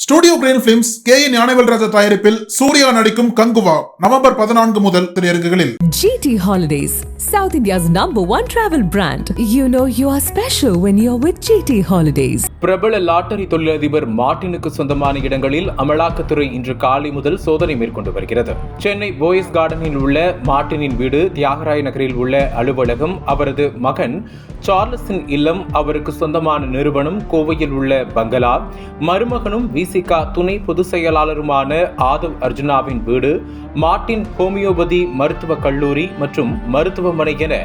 Studio green films Gnanavelraja தயாரிப்பில் சூர்யா நடிக்கும் Kanguva November 14 முதல் திரையரங்குகளில். GT Holidays, South India's #1 travel brand. You know you are special when you're with GT Holidays. பிரபல lottery தொழிலதிபர் மார்ட்டினுக்கு சொந்தமான இடங்களில் அமலாக்கத்துறை இன்று காலை முதல் சோதனை மேற்கொண்டு வருகிறது. சென்னை போயஸ் கார்டனில் உள்ள மார்ட்டினின் வீடு, தியாகராய நகரில் உள்ள அலுவலகம், அவரது மகன் சார்லஸின் இல்லம், அவருக்கு சொந்தமான நிறுவனம், கோவையில் உள்ள பங்களா, மருமகனும் விசிகா துணை பொதுச் செயலாளருமான ஆதவ் அர்ஜுனாவின் வீடு, மார்ட்டின் ஹோமியோபதி மருத்துவக் கல்லூரி மற்றும் மருத்துவமனை என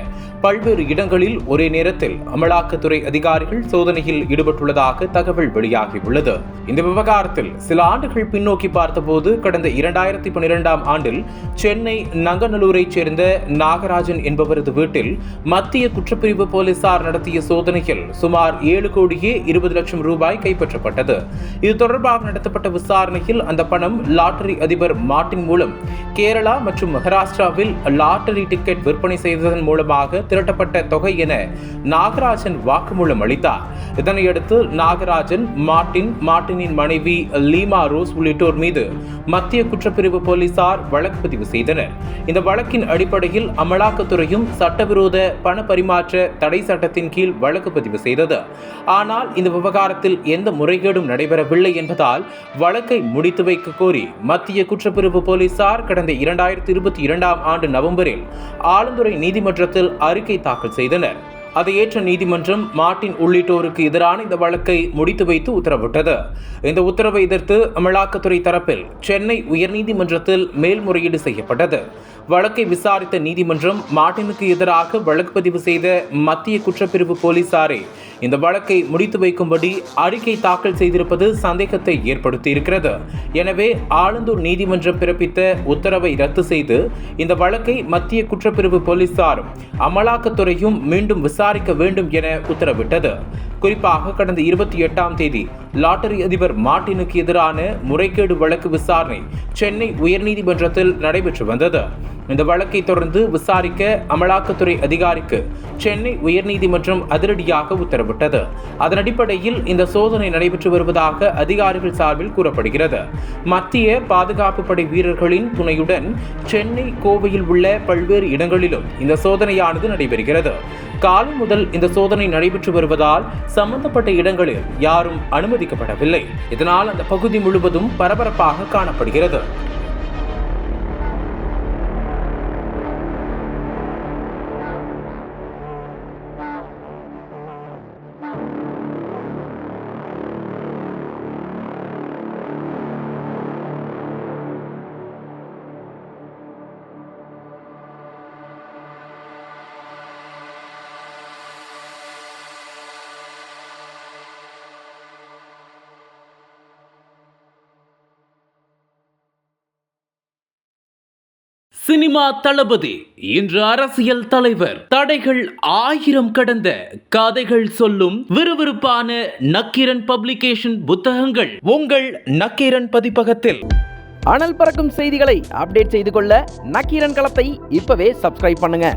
பல்வேறு இடங்களில் ஒரே நேரத்தில் அமலாக்கத்துறை அதிகாரிகள் சோதனையில் ஈடுபட்டுள்ளதாக தகவல் வெளியாகியுள்ளது. இந்த விவகாரத்தில் சில ஆண்டுகள் பின்னோக்கி பார்த்தபோது கடந்த 2012ஆம் ஆண்டில் சென்னை நங்கநல்லூரைச் சேர்ந்த நாகராஜன் என்பவரது வீட்டில் மத்திய குற்றப்பிரிவு போலீசார் நடத்திய சோதனையில் சுமார் 7 கோடியே 20 லட்சம் ரூபாய் கைப்பற்றப்பட்டது. இது தொடர்பாக நடத்தப்பட்ட விசாரணையில் அந்த பணம் லாட்டரி அதிபர் மார்ட்டின் மூலம் கேரளா மற்றும் மகாராஷ்டிராவில் லாட்டரி டிக்கெட் விற்பனை செய்ததன் மூலமாக திரட்டப்பட்ட தொகை என நாகராஜன் வாக்குமூலம் அளித்தார். இதனையடுத்து நாகராஜன், மார்ட்டினின் மனைவி லீமா ரோஸ் உள்ளிட்டோர் மீது மத்திய குற்றப்பிரிவு போலீசார் வழக்கு பதிவு செய்தனர். இந்த வழக்கின் அடிப்படையில் அமலாக்கத்துறையும் சட்டவிரோத பண பரிமாற்ற தடை சட்டத்தின் கீழ் வழக்கு பதிவு செய்தது. ஆனால் இந்த விவகாரத்தில் எந்த முறைகேடும் நடைபெறவில்லை என்பதால் வழக்கை முடித்து வைக்க கோரி மத்திய குற்றப்பிரிவு போலீசார் கடந்த 2022ஆம் ஆண்டு நவம்பரில் ஆலந்துறை நீதிமன்றத்தில் அறிக்கை தாக்கல் செய்தனர். அதை ஏற்ற நீதிமன்றம் மார்ட்டின் உள்ளிட்டோருக்கு எதிரான இந்த வழக்கை முடித்து வைத்து உத்தரவிட்டது. இந்த உத்தரவை எதிர்த்து அமலாக்கத்துறை தரப்பில் சென்னை உயர்நீதிமன்றத்தில் மேல்முறையீடு செய்யப்பட்டது. வழக்கை விசாரித்த நீதிமன்றம் மார்ட்டினுக்கு எதிராக வழக்கு பதிவு செய்த மத்திய குற்றப்பிரிவு போலீசாரே இந்த வழக்கை முடித்து வைக்கும்படி அறிக்கை தாக்கல் செய்திருப்பது சந்தேகத்தை ஏற்படுத்தியிருக்கிறது. எனவே ஆலந்தூர் நீதிமன்றம் பிறப்பித்த உத்தரவை ரத்து செய்து இந்த வழக்கை மத்திய குற்றப்பிரிவு போலீசாரும் அமலாக்கத்துறையும் மீண்டும் விசாரிக்க வேண்டும் என உத்தரவிட்டது. குறிப்பாக கடந்த 28ஆம் தேதி லாட்டரி அதிபர் மார்ட்டினுக்கு எதிரான முறைகேடு வழக்கு விசாரணை சென்னை உயர்நீதிமன்றத்தில் நடைபெற்று வந்தது. இந்த வழக்கை தொடர்ந்து விசாரிக்க அமலாக்கத்துறை அதிகாரிக்கு சென்னை உயர்நீதிமன்றம் அதிரடியாக உத்தரவிட்டது. அதன் அடிப்படையில் இந்த சோதனை நடைபெற்று வருவதாக அதிகாரிகள் சார்பில் கூறப்படுகிறது. மத்திய பாதுகாப்பு படை வீரர்களின் துணையுடன் சென்னை, கோவையில் உள்ள பல்வேறு இடங்களிலும் இந்த சோதனையானது நடைபெறுகிறது. காலை முதல் இந்த சோதனை நடைபெற்று வருவதால் சம்பந்தப்பட்ட இடங்களில் யாரும் அனுமதிக்கப்படவில்லை. இதனால் அந்த பகுதி முழுவதும் பரபரப்பாக காணப்படுகிறது. சினிமா தளபதி இன்று அரசியல் தலைவர். தடைகள் 1000 கடந்த கதைகள் சொல்லும் விறுவிறுப்பான நக்கீரன் பப்ளிகேஷன் புத்தகங்கள் உங்கள் நக்கீரன் பதிப்பகத்தில். அனல் பறக்கும் செய்திகளை அப்டேட் செய்து கொள்ள நக்கீரன் களத்தை இப்பவே சப்ஸ்கிரைப் பண்ணுங்க.